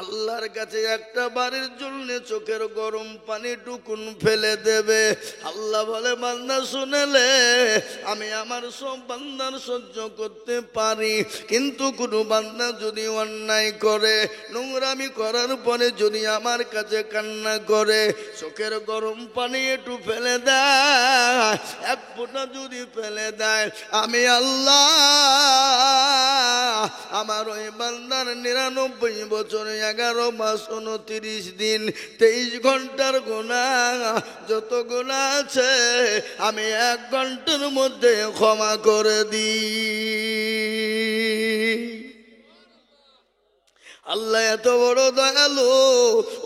আল্লাহর কাছে একটা বারের জন্য চোখের গরম পানি টুকুন ফেলে দেবে। আল্লাহ বলে বান্দা শুনেলে আমি আমার সব বান্দার সহ্য করতে পারি, কিন্তু কোনো বান্দা যদি অন্যায় করে, নোংরামি করার পরে যদি আমার কাছে কান্না করে, চোখের গরম পানি একটু ফেলে দেয়, এক ফোঁটা যদি ফেলে দেয়, আমি আল্লাহ আমার ওই বান্দার 99 বছর 11 মাস 29 দিন 23 ঘন্টার গুনাহ যত গুনাহ আছে আমি 1 ঘন্টার মধ্যে ক্ষমা করে দিই। আল্লাহ এত বড় দয়ালু,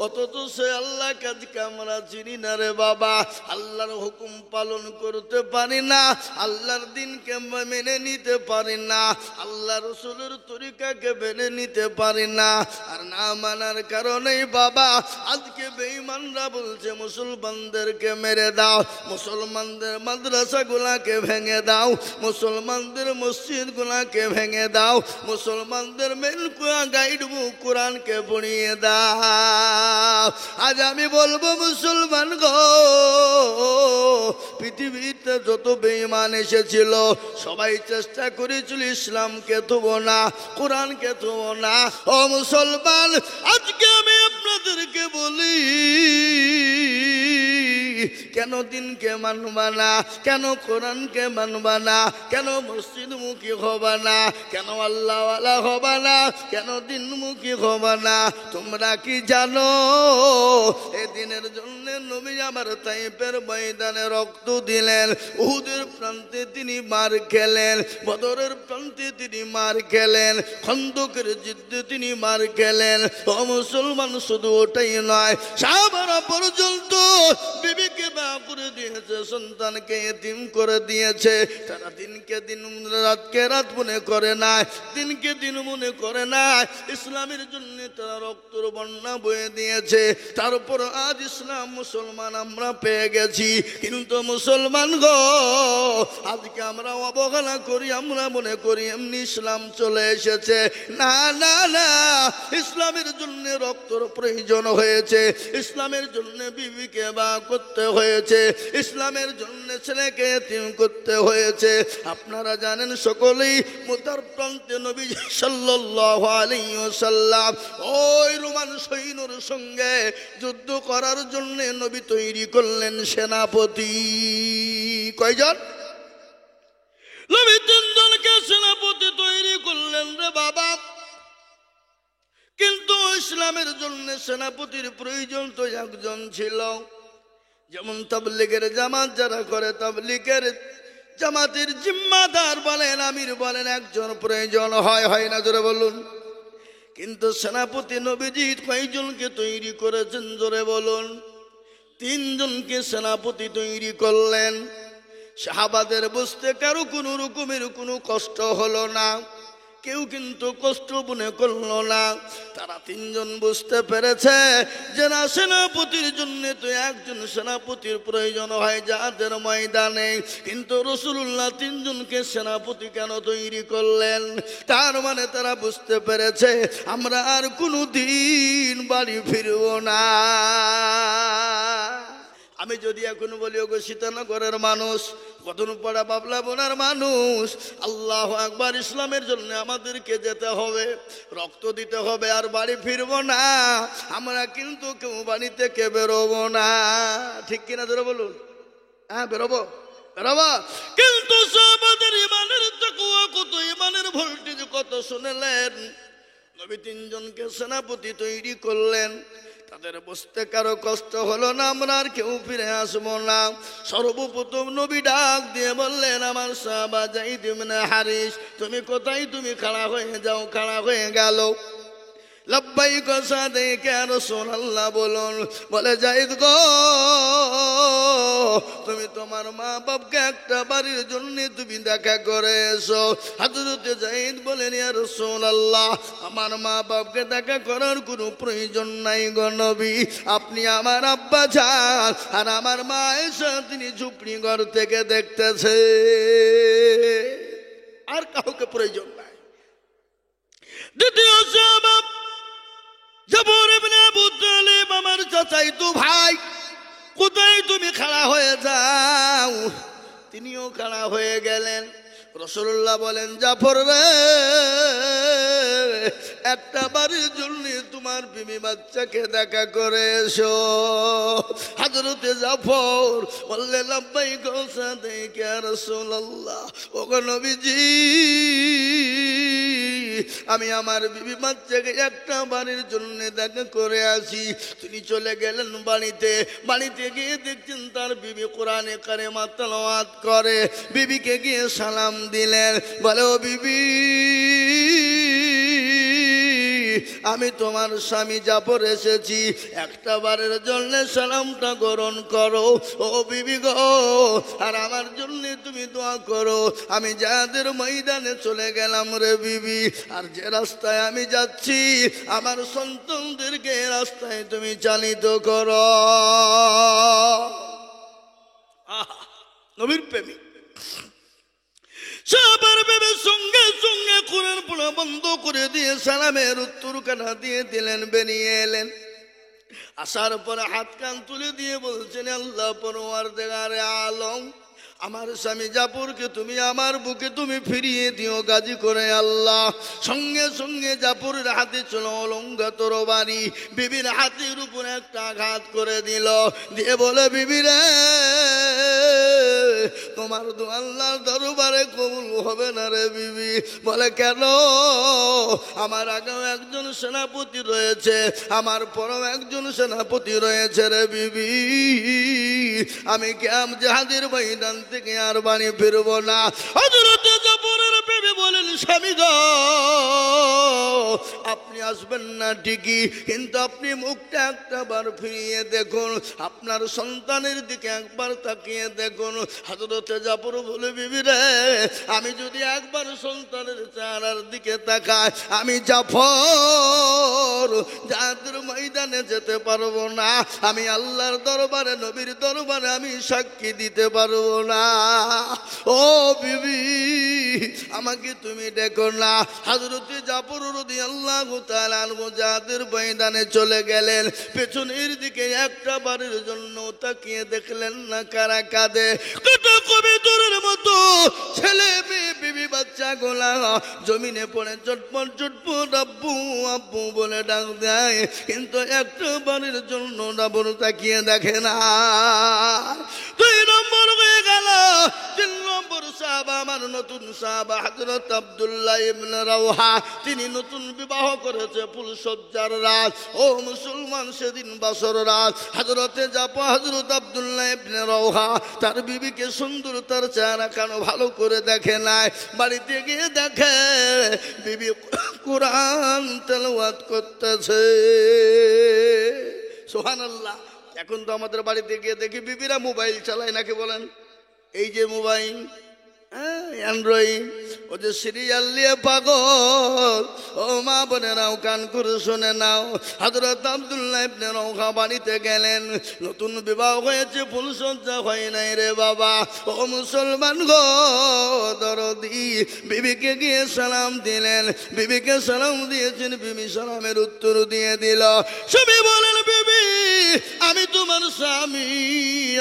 অথচ সে আল্লাহ কাজকে আমরা চিনি না রে বাবা। আল্লাহর হুকুম পালন করতে পারি না, আল্লাহর দিনকে মেনে নিতে পারি না, আল্লাহ রসুলের তরিকাকে মেনে নিতে পারি না। আর না মানার কারণেই বাবা আজকে বেঈমানরা বলছে মুসলমানদেরকে মেরে দাও, মুসলমানদের মাদ্রাসাগুলাকে ভেঙে দাও, মুসলমানদের মসজিদগুলাকে ভেঙে দাও, মুসলমানদের মেন গাইড বুক কোরআনকে পড়িয়ে দাও। আজ আমি বলবো মুসলমান গো, পৃথিবীতে যত বেঈমান এসেছিল সবাই চেষ্টা করেছিল ইসলামকে থুব না, কোরআনকে থুব না। ও মুসলমান, আজকে আমি আপনাদেরকে বলি, কেন দিনকে মানবা না, কেন কোরআনকে মানবা না, কেন মসজিদমুখী হবা না, কেন আল্লাহওয়ালা হবা না, কেন দিনমুখী হবা না? তোমরা কি জানো এই দিনের জন্য নবী আমার তাইফের ময়দানে রক্ত দিলেন, উহুদের প্রান্তে তিনি মার খেলেন, বদরের প্রান্তে তিনি মার খেলেন, খন্দকের যুদ্ধে তিনি মার খেলেন। ও মুসলমান, শুধু ওটাই নয়, সাহাবারা পর্যন্ত বিবিকে বিবাহ করে দিয়েছে, সন্তানকে এতিম করে দিয়েছে। তারা দিনকে দিন রাতকে রাত মনে করে না, দিনকে দিন মনে করে না। ইসলামের জন্য তারা রক্তর বন্যা বয়ে দিয়েছে। তারপর আজ ইসলাম মুসলমান আমরা পেয়ে গেছি, কিন্তু মুসলমান গো আজকে আমরা অবহেলা করি, আমরা মনে করি এমনি ইসলাম চলে এসেছে। না না না, ইসলামের জন্য রক্তর প্রয়োজন হয়েছে, ইসলামের জন্য বিবিকে বিবাহ করতে হয়েছে, ইসলামের জন্য ছেলেকে এতিম করতে হয়েছে। আপনারা জানেন সকলেই, মুতার প্রান্তে নবী সাল্লাল্লাহু আলাইহি ওয়াসাল্লাম ওই রোমান সৈন্যর সঙ্গে যুদ্ধ করার জন্য নবী তৈরি করলেন সেনাপতি। কয়জন? নবী 3 জনকে সেনাপতি তৈরি করলেন রে বাবা। কিন্তু ইসলামের জন্য সেনাপতির প্রয়োজন তো একজন ছিল। যেমন তাবলীগের জামাত যারা করে, তাবলীগের জামাতের জিম্মাদার বলেন, আমির বলেন, একজন প্রয়োজন হয়, হয় না? জোরে বলুন। কিন্তু সেনাপতি নবীজি কয়জনকে তৈরি করেছেন? জোরে বলুন। 3 জনকে সেনাপতি তৈরি করলেন। সাহাবাদের বুঝতে কারো কোনো রকমের কোনো কষ্ট হলো না, কেউ কিন্তু কষ্ট মনে করলো না। তারা 3 জন বুঝতে পেরেছে যে না, সেনাপতির জন্য তো একজন সেনাপতির প্রয়োজন হয় যাদের ময়দানে। কিন্তু রাসূলুল্লাহ 3 জনকে সেনাপতি কেন তৈরি করলেন? তার মানে তারা বুঝতে পেরেছে আমরা আর কোনো দিন বাড়ি ফিরব না। আমি যদি এখন বলি, ওগো সীতানগরের মানুষ, কদমপাড়া বাবলা বোনার মানুষ, আল্লাহু আকবার, ইসলামের জন্য আমাদেরকে যেতে হবে, রক্ত দিতে হবে, আর বাড়ি ফিরব না, আমরা কিন্তু কেউ বাড়ি থেকে বেরোবো না। ঠিক কিনা? ধরে বলুন। হ্যাঁ, বেরোবো, বেরোবো। কিন্তু সাহাবাদের ইমানের তাকওয়া কত, ইমানের ভোল্টেজ কত শুনলেন। নবী 3 জনকে সেনাপতি তৈরি করলেন। তাদের বুঝতে কারো কষ্ট হলো না, আমরা আর কেউ ফিরে আসবো না। সর্বপ্রথম নবী ডাক দিয়ে বললেন, আমার সাহাবা যায়েদ ইবনে হারিস, তুমি কোথায়? তুমি খাড়া হয়ে যাও। খাড়া হয়ে গেল। লব্বাইক সাদেক ইয়া রাসূলুল্লাহ বলুন। বলে, যায়েদ গো, তুমি তোমার মা বাপকে একটা বাড়ির জন্য তুমি দেখা করে এসো। হযরত যায়েদ বলেন, ইয়া রাসূলুল্লাহ, আমার মা বাপকে দেখা করার কোনো প্রয়োজন নাই গো নবী, আপনি আমার আব্বা যান, আর আমার মা এসে তিনি ঝুপড়ি ঘর থেকে দেখতেছে, আর কাউকে প্রয়োজন নাই। দ্বিতীয় সাহাবা, চাচাইতো ভাই, কোথায় তুমি খাড়া হয়ে যাও। তিনিও খাড়া হয়ে গেলেন। রাসূলুল্লাহ বলেন, জাফর রে, একটা বারের জন্য তোমার বিবি বাচ্চাকে দেখা করে এসো। হযরতে জাফর বললেন, লাব্বাইক সাদাইক ইয়া রাসূলুল্লাহ। ওগো নবীজি, আমি আমার বিবি বাচ্চাকে একটা বারের জন্য দেখা করে আসি। তিনি চলে গেলেন বাড়িতে। বাড়িতে গিয়ে দেখছেন তার বিবি কোরআনে কারিমা তেলাওয়াত করে। বিবিকে গিয়ে সালাম দিলেন। বলে, ও বিবি, আমি তোমার স্বামী জাফর এসেছি, একটা বারের জন্য সালামটা গ্রহণ করো। ও বিবি গো, আর আমার জন্য তুমি দোয়া করো। আমি যাদের ময়দানে চলে গেলাম রে বিবি, আর যে রাস্তায় আমি যাচ্ছি আমার সন্তানদেরকে রাস্তায় তুমি চালিত করো। নবীর প্রেমিক সবার ভেবে সঙ্গে সঙ্গে কোরআন পড়া বন্ধ করে দিয়ে সালামের উত্তর কাটা দিয়ে দিলেন, বেরিয়ে এলেন। আসার পরে হাত কান তুলে দিয়ে বলছেন, আল্লাহ পরওয়ারদিগারে আলম, আমার স্বামী জাফরকে তুমি আমার বুকে তুমি ফিরিয়ে দিও গাজী করে আল্লাহ। সঙ্গে সঙ্গে জাফরের হাতে ছিল অলঙ্ঘা তরবারি। বিবির হাতের উপর একটা আঘাত করে দিল, দিয়ে বলে, বিবি রে, তোমার দোয়া আল্লাহর দরবারে কবুল হবে না রে বিবি। বলে, কেন? আমার আগেও একজন সেনাপতি রয়েছে, আমার পরেও একজন সেনাপতি রয়েছে রে বিবি। আমি কিয়াম জিহাদের ময়দান থেকে আর বাড়ি ফিরব না। হযরত জাফরের বিবি বলেন, স্বামী গো, আপনি আসবেন না ঠিকই, কিন্তু আপনি মুখটা একটা বার ফিরিয়ে দেখুন, আপনার সন্তানের দিকে একবার তাকিয়ে দেখুন। হযরত জাফর বলে, বিবি রে, আমি যদি একবার সন্তানের চেহারার দিকে তাকাই, আমি জাফর জাহাদের ময়দানে যেতে পারবো না। আমি আল্লাহর দরবারে, নবীর দরবারে আমি সাক্ষী দিতে পারবো না। ও বিবি, আমাকে তুমি দেখো না। হযরত জাফর রাদিয়াল্লাহু তাআলা আনহু জাহাদের ময়দানে চলে গেলেন। পেছনের দিকে একটা বারের জন্য তাকিয়ে দেখলেন না কারা কাঁদে। কত কবিতরের মতো ছেলে মেয়ে বিবি বাচ্চা গোলা জমিনে পড়ে চটপট চটপট আব্বু আব্বু বলে ডাক দেয়, কিন্তু একটা বারের জন্য জাফর তাকিয়ে দেখে না। 2 নম্বর হয়ে গেল। 3 নম্বর সাহাবা, আমার নতুন সাহাবা হযরত আব্দুল্লাহ ইবনে রাওহা। তিনি নতুন বিবাহ করেছে, ফুলসজ্জার রাত। ও মুসলমান, সেদিন বাসর রাত। হযরতে জাফর, হযরত আব্দুল্লাহ ইবনে রাওহা তার বিবিকে সুন্দর, তার চেহারা কেন ভালো করে দেখে নাই। বাড়িতে গিয়ে দেখে বিবি কোরআন তেলাওয়াত করতেছে। সুবহানাল্লাহ। এখন তো আমাদের বাড়িতে গিয়ে দেখি বিবিরা মোবাইল চালায়, নাকি বলেন? এই যে মোবাইল, অ্যান্ড্রয়েড, ও যে সিরিয়াল নিয়ে পাগল। ও মা বোনেরাও কান করে শুনে নাও। হযরত আব্দুল্লাহ ইবনে রাওহা বাড়িতে গেলেন। নতুন বিবাহ হয়েছে, ফুলসজ্জা হয় নাই রে বাবা। ও মুসলমান গো, দরদি বিবিকে গিয়ে সালাম দিলেন। বিবিকে সালাম দিয়েছেন, বিবি সালামের উত্তর দিয়ে দিল। স্বামী বলেন, বিবি, আমি তোমার স্বামী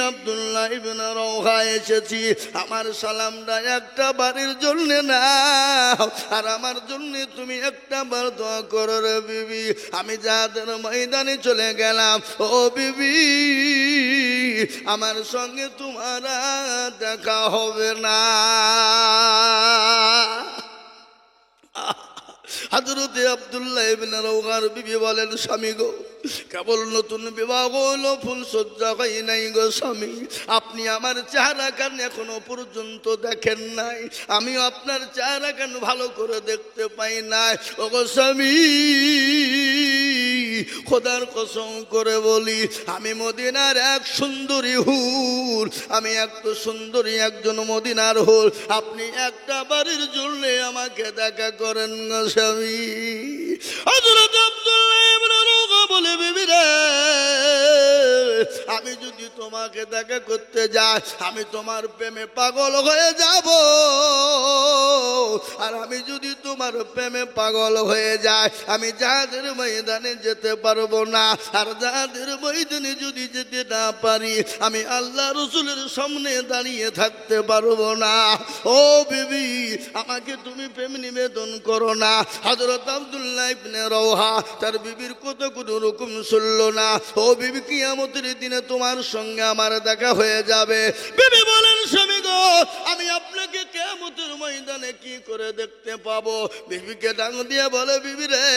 আব্দুল্লাহ ইবনে রাওহা এসেছি, আমার সালামটা একটা বারের জন্য নাও, আর আমার জন্য তুমি একটা বার দোয়া করো রে বিবি। আমি জাহাদের ময়দানে চলে গেলাম। ও বিবি, আমার সঙ্গে তোমার দেখা হবে না। হযরত আব্দুল্লাহ ইবনে রাওহার বিবি বলেন, স্বামী গো, কেবল নতুন বিবাহ হলো, ফুলসজ্জা হয় নাই গো স্বামী। আপনি আমার চেহারা কেন এখনো পর্যন্ত দেখেন নাই? আমিও আপনার চেহারা কেন ভালো করে দেখতে পাই নাই? ও গো স্বামী, খোদার কসম করে বলি, আমি মদিনার এক সুন্দরী হুর, আমি এত সুন্দরী একজন মদিনার হুর। আপনি একটা বারের জন্য আমাকে দেখা করেন গো স্বামী। হযরত আব্দুল্লাহ ইবনে রাওহা বলে, বিবি রে, আমি যদি তোমাকে দেখা করতে যায়, আমি তোমার প্রেমে পাগল হয়ে যাব। আর আমি যদি তোমার প্রেমে পাগল হয়ে যায়, আমি যাদের ময়দানে যেতে পারবো না। আর যাদের ময়দানে যদি যেতে না পারি, আমি আল্লাহ রসুলের সামনে দাঁড়িয়ে থাকতে পারবো না। ও বিবি, আমাকে তুমি প্রেম নিবেদন করো না। হযরত আব্দুল্লাহ ইবনে রওহা তার বিবির কথা কোনো রকম শুনল না। ও বিবি, কিয়ামতের দিনে তোমার সঙ্গে আমার দেখা হয়ে যাবে। বিবি বলেন, স্বামী গো, আমি আপনাকে কিয়ামতের ময়দানে কি করে দেখতে পাবো? বিবিকে ডাক দিয়ে বলে, বিবি রে,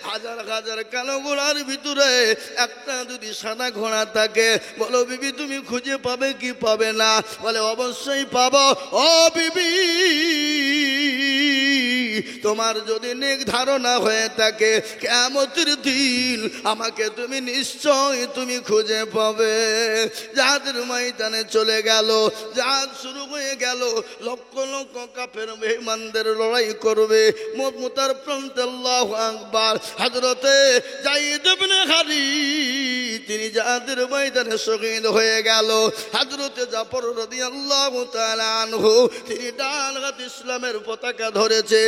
হাজার হাজার কালো ঘোড়ার ভিতরে একটা যদি সাদা ঘোড়া থাকে, বলো বিবি তুমি খুঁজে পাবে কি পাবে না? বলে অবশ্যই পাবো। ও বিবি, তোমার যদি নেক ধারণা হয়ে থাকে, কিয়ামতের দিন আমাকে তুমি নিশ্চয় তুমি খুঁজে পাবে। যাদের ময়দানে চলে গেল, জাহাজ শুরু হয়ে গেল, লক্ষ লক্ষ কাফের বেঈমানদের লড়াই করবে। মুতার প্রান্তে আল্লাহু আকবার। হযরতে যায়েদ ইবনে হারিস তিনি যাদের ময়দানে শহীদ হয়ে গেল। হযরতে জাফর রাদিয়াল্লাহু তাআলা আনহু তিনি ডান হাতে ইসলামের পতাকা ধরেছে,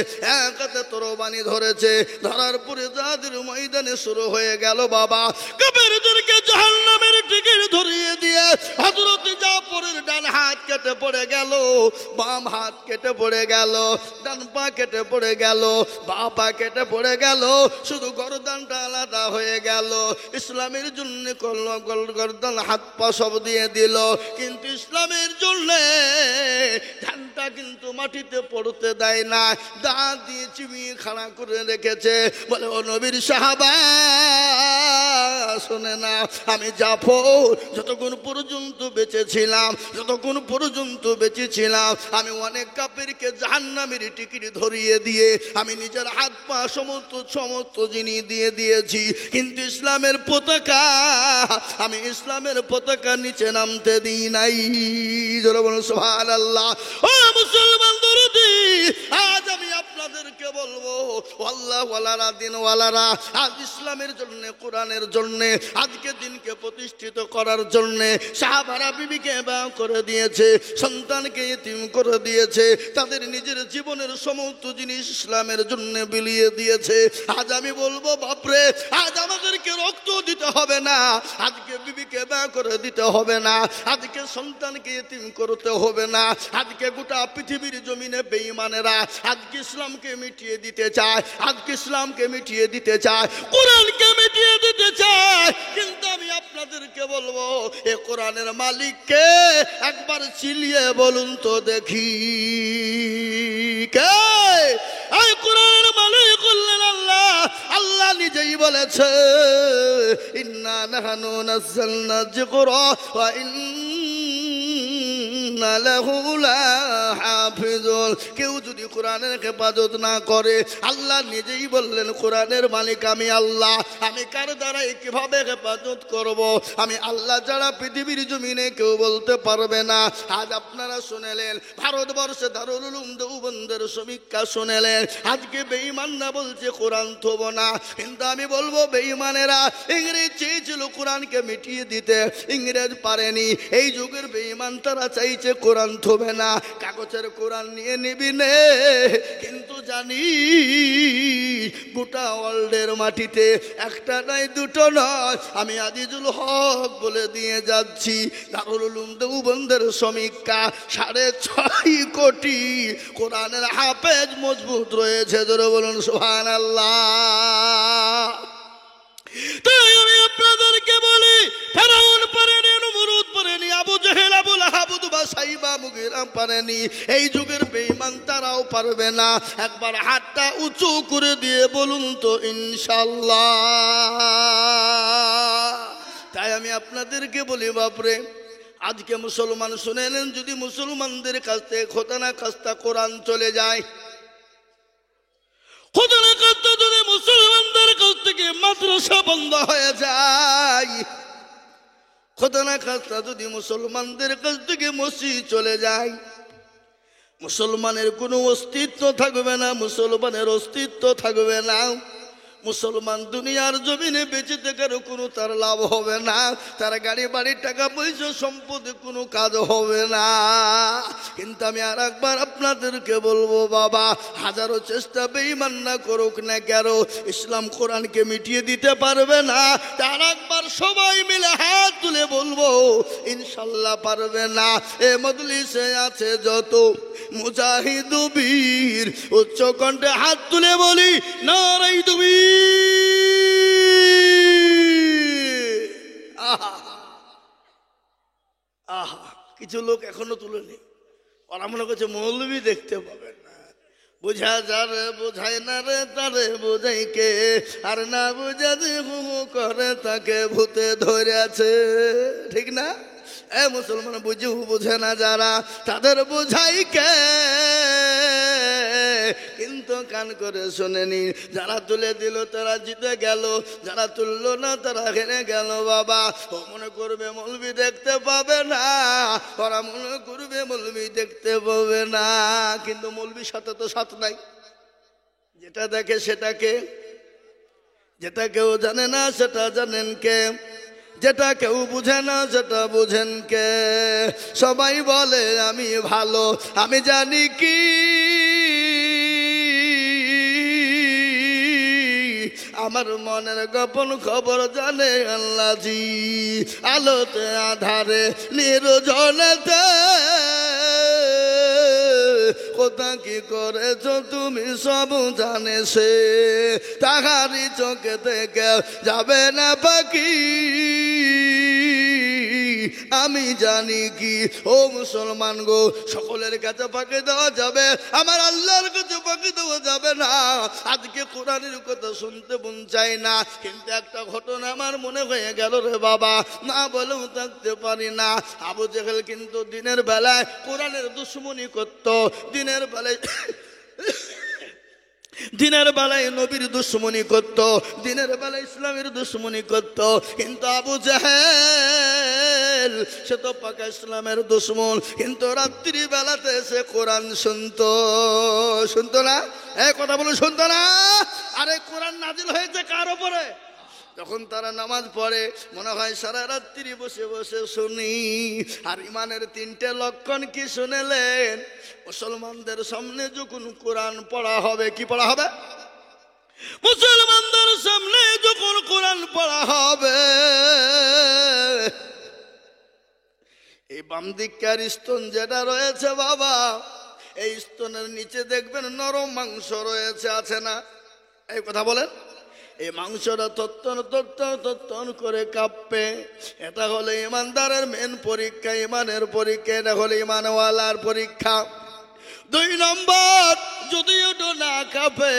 এক হাতে তরবারি ধরেছে। ধরার পরে যাদের ময়দানে শুরু হয়ে গেল বাবা, কাফেরদেরকে জাহান্নামের টিকিট ধরিয়ে দিয়ে হযরতে জাফরের ডান হাত কেটে পড়ে গেল, বাম হাত কেটে পড়ে গেল, ডান পা কেটে পড়ে গেল, বাঁ পা কেটে পড়ে গেল, শুধু গর্দানটা আলাদা হয়ে গেল। ইসলামের জন্য গর্দান হাত পা সব দিয়ে দিল, কিন্তু ইসলামের জন্য ধানটা কিন্তু মাটিতে পড়তে দেয় না, দাঁত দিয়ে চিবিয়ে খাড়া করে রেখেছে। বলে, ও নবীর সাহাবা, শোনে না, আমি জাফর যতক্ষণ পর্যন্ত বেঁচেছিলাম, যতক্ষণ পর্যন্ত বেঁচেছিলাম, আমি অনেক কাফেরকে জাহান্নামের টিকিট ধরিয়ে দিয়ে আমি নিজের হাত পা সমস্ত জিনিস দিয়ে দিয়েছি, কিন্তু ইসলামের পতাকা, আমি ইসলামের পতাকা নিচে নামতে দিই নাই। জোরে বলুন সুবহানাল্লাহ। ও মুসলমান দরদি, আজ আমি আপনাদেরকে বলবো, আল্লাহ ওয়ালারা, দিন ওয়ালারা, আজ ইসলামের জন্য, কোরআনের জন্য, আজকে দিনকে প্রতিষ্ঠিত করার জন্য সাহাবারা বিবিকে বিবাহ করে দিয়েছে, সন্তানকে ইতিম করে দিয়েছে, তাদের নিজের জীবনের সমস্ত জিনিস ইসলামের জন্য বিলিয়ে দিয়েছে। আজ আমি বলবো, বাপরে, আজ আমাদেরকে রক্ত দিতে হবে না, আজকে বিবিকে বিবাহ করে দিতে হবে না, আজকে সন্তানকে ইতিম করতে হবে না, আজকে গোটা পৃথিবীর জমিনে বেঈমানেরা আজকে ইসলামকে মিটিয়ে দিতে চায়, আজকে ইসলামকে মিটিয়ে দিতে চায়, কোরআনকে মিটিয়ে দিতে চায়। কিন্তু আমি আপনাদেরকে বলবো, এ কোরআনের মালিককে একবার চিলিয়ে বলুন তো দেখি, কে? এই কোরআনের মালিক হলেন আল্লাহ। আল্লাহ নিজেই বলেছে, ইন্না নাহনু নাযালনা যিকরা ওয়া ইন্না লাহু লাহাফিজুন। কেউ যদি কোরআনের হেফাজত না করে, আল্লাহ নিজেই বললেন, কোরআনের মালিক আমি আল্লাহ, আমি কার দ্বারাই কিভাবে হেফাজত করব? আমি আল্লাহ যারা পৃথিবীর জমিনে কেউ বলতে পারবে না। আজ আপনারা শুনেলেন, ভারতবর্ষে দারুল উলুম দেওবন্দের সমীক্ষা শুনেলেন, আজকে বেঈমানরা বলছে কোরআন থব না। কিন্তু আমি বলবো, বেঈমানেরা ইংরেজ চেয়েছিল কোরআনকে মিটিয়ে দিতে, ইংরেজ পারেনি। এই যুগের বেঈমান তারা চাইছে কোরআন থবে না, কাগজের কোরআন নিয়ে নিবি নে। কিন্তু জানি গোটা ওয়ার্ল্ডের মাটিতে একটা নয়, দুটো নয়, আমি আজিজুল হক বলে দিয়ে যাচ্ছি, দারুল উলুম দেওবন্দের সমীক্ষা 6.5 কোটি কোরআনের হাফেজ মজবুত রয়েছে। জোরে বলুন সুবহানাল্লাহ। তাই আমি আপনাদেরকে বলি, ফেরাউন পারেনি, নমরুদ পারেনি, আবু জেহেল, আবু লাহাব, উতবা, সাইবা, মুগীরা পারেনি। এই যুগের বেঈমান তারাও পারবে না। একবার হাতটা উঁচু করে দিয়ে বলুন তো ইনশাআল্লাহ। তাই আমি আপনাদেরকে বলি, বাপরে, আজকে মুসলমান শুনেলেন, যদি মুসলমানদের কাছ থেকে খোদানা খাস্তা কোরআন চলে যায়, খোদানা খাস্তা যদি মুসলমানদের কাছ থেকে মাদ্রাসা বন্ধ হয়ে যায়, খোদানা খাস্তা যদি মুসলমানদের কাছ থেকে মসজিদ চলে যায়, মুসলমানের কোনো অস্তিত্ব থাকবে না, মুসলমানের অস্তিত্ব থাকবে না। মুসলমান দুনিয়ার জমিনে বেঁচে থাকার কোনো তার লাভ হবে না, তার গাড়ি বাড়ির টাকা পয়সা সম্পদে কোনো কাজ হবে না। কিন্তু আমি আর একবার আপনাদেরকে বলবো বাবা, হাজারো চেষ্টা বেঈমান না করুক না কেন, ইসলাম কোরআনকে মিটিয়ে দিতে পারবে না। আর একবার সবাই মিলে হাত তুলে বলবো ইনশাল্লাহ পারবে না। এ মজলিসে আছে যত মুজাহিদ বীর, উচ্চ কণ্ঠে হাত তুলে বলি নারায়ে তাকবীর। আহা আহা, কিছু লোক এখনো তুলেনি, ওরা মনে করছে মৌলবি দেখতে পাবে না। বুঝা যারে বোঝায় না রে তারে বোঝাই কে, আর না বুঝা যে হু করে তাকে ভূতে ধরে আছে, ঠিক না? এ মুসলমান বুঝু বুঝে না যারা, তাদের বোঝাই কে? কিন্তু কান করে শোনেনি, যারা তুলে দিল তারা জিতে গেল, যারা তুললো না তারা হেরে গেল। বাবা ও মনে করবে মৌলবি দেখতে পাবে না, ওরা মনে করবে মৌলবি দেখতে পাবে না, কিন্তু মৌলবির সাথে তো সাথ নাই। যেটা দেখে সেটাকে, যেটা কেউ জানে না সেটা জানেন কে, যেটা কেউ বুঝে না সেটা বুঝেন কে? সবাই বলে আমি ভালো, আমি জানি কি আমার মনের গোপন খবর জানে আল্লাহজি। আলোতে আধারে নির্জনেতে কোথা কি করেছ তুমি সব জানে সে, তাহারি চোখে থেকে যাবে না পাখি, আমি জানি কি। ও মুসলমান গো, সকলের কাছে ফাঁকি দেওয়া যাবে, আমার আল্লাহর কাছে ফাঁকি দেওয়া যাবে না। আজকে কোরআনের কথা শুনতে মন চাই না, কিন্তু একটা ঘটনা আমার মনে হয়ে গেল রে বাবা, না বলেও থাকতে পারি না। আবু জেহেল কিন্তু দিনের বেলায় কোরআনের দুশমনি করত, দিনের বেলায় দিনের বেলায় নবীর দুশ্মনী করত, দিনের বেলায় ইসলামের দুশ্মনী করত। কিন্তু আবু জাহেল সে তো পাকা ইসলামের দুশ্মন, কিন্তু রাত্রি বেলাতে সে কোরআন শুনতো, শুনতো না? এই কথা বলে শুনতো না? আরে কোরআন নাজিল হয়েছে কার উপরে? যখন তারা নামাজ পড়ে মনে হয় সারা রাত্রি বসে বসে শুনি। আর ইমানের তিনটে লক্ষণ কি শুনেলেন? মুসলমানদের সামনে যখন কোরআন পড়া হবে, কি পড়া হবে? মুসলমানদের সামনে যখন কোরআন পড়া হবে, এই বাম দিককার স্তন যেটা রয়েছে বাবা, এই স্তনের নিচে দেখবেন নরম মাংস রয়েছে, আছে না? এই কথা বলেন। এই মাংসটা তত্তন করে কাঁপবে। এটা হলো ইমানদারের মেন পরীক্ষা, ইমানের পরীক্ষা, এটা হলো ইমানওয়ালার পরীক্ষা। 2 নম্বর, যদি ওটা না কাঁপে,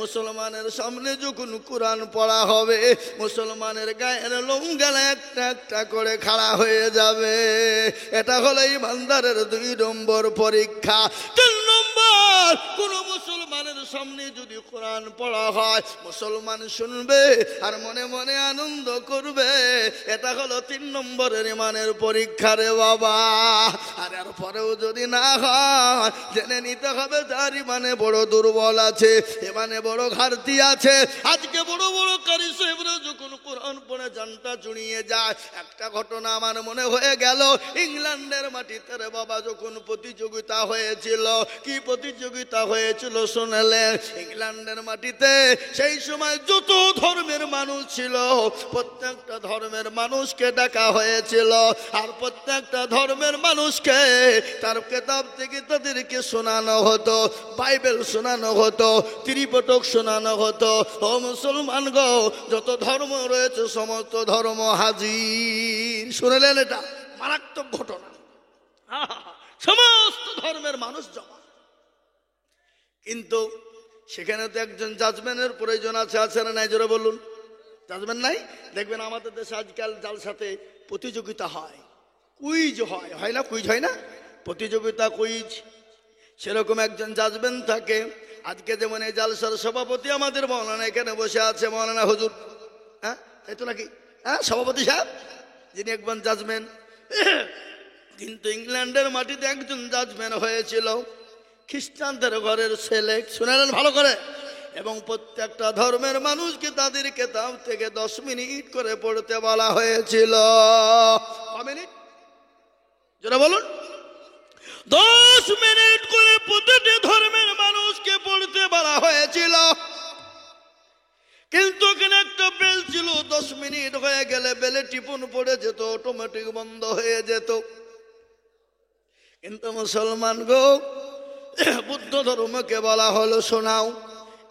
মুসলমানের সামনে যখন কোরআন পড়া হবে, মুসলমানের গায়ের লোমগালা একটা একটা করে খাড়া হয়ে যাবে। এটা হলো ইমানদারের 2 নম্বর পরীক্ষা। 3 নম্বর, কোন মুসলমানের সামনে যদি কোরআন পড়া হয়, মুসলমান শুনবে আর মনে মনে আনন্দ করবে। এটা হলো 3 নম্বরের ইমানের পরীক্ষা রে বাবা। আর এর পরেও যদি না হয়, জেনে নিতে হবে তার ইমানে বড় দুর্বল আছে, ইমানে বড় ঘাটতি আছে। আজকে বড় বড় কারি সাহেবরা যখন কোরআন পড়ে জানটা জুড়িয়ে যায়। একটা ঘটনা আমার মনে হয়ে গেল, ইংল্যান্ডের মাটিতে রে বাবা যখন প্রতিযোগিতা হয়েছিল। কি প্রতিযোগিতা হয়েছিল শুনলেন? ইংল্যান্ডের মাটিতে সেই সময় যত ধর্মের মানুষ ছিল, প্রত্যেকটা ধর্মের মানুষকে ডাকা হয়েছিল। আর প্রত্যেকটা ধর্মের মানুষকে তার কিতাব থেকে তাদেরকে শোনানো হতো, বাইবেল শোনানো হতো, ত্রিপিটক শোনানো হতো। ও মুসলমান গো, যত ধর্ম রয়েছে সমস্ত ধর্ম হাজির। শুনলেন? এটা মারাত্মক ঘটনা। সমস্ত ধর্মের মানুষ জমা। কিন্তু সেখানে তো একজন জাজমেন্টের প্রয়োজন আছে, আছে না নাই? জোরে বলুন। জাজমেন্ট নাই? দেখবেন আমাদের দেশে আজকাল জালসাতে প্রতিযোগিতা হয়, কুইজ হয়, হয় না? কুইজ হয় না? প্রতিযোগিতা, কুইজ। সেরকম একজন জাজমেন্ট থাকে। আজকে যেমন এই জালসার সভাপতি আমাদের মৌলানা এখানে বসে আছে, মৌলানা হুজুর, হ্যাঁ তাই তো নাকি? হ্যাঁ, সভাপতি সাহেব, যিনি একজন জাজমেন্ট। কিন্তু ইংল্যান্ডের মাটিতে একজন জাজমেন্ট হয়েছিল, খ্রিস্টানদের ঘরের ছেলে। শুনেলেন ভালো করে? এবং প্রত্যেকটা ধর্মের মানুষকে তাদের কিতাব থেকে 10 মিনিট করে পড়তে বলা হয়েছিল। কয় মিনিট? যারা বলুন 10 মিনিট করে প্রতিটি ধর্মের মানুষকে পড়তে বলা হয়েছিল। কিন্তু এখানে একটা বেল ছিল, 10 মিনিট হয়ে গেলে বেলে টিপুন পড়ে যেত, অটোমেটিক বন্ধ হয়ে যেত। কিন্তু মুসলমান গো, বুদ্ধ ধর্মকে বলা হলো শোনাও,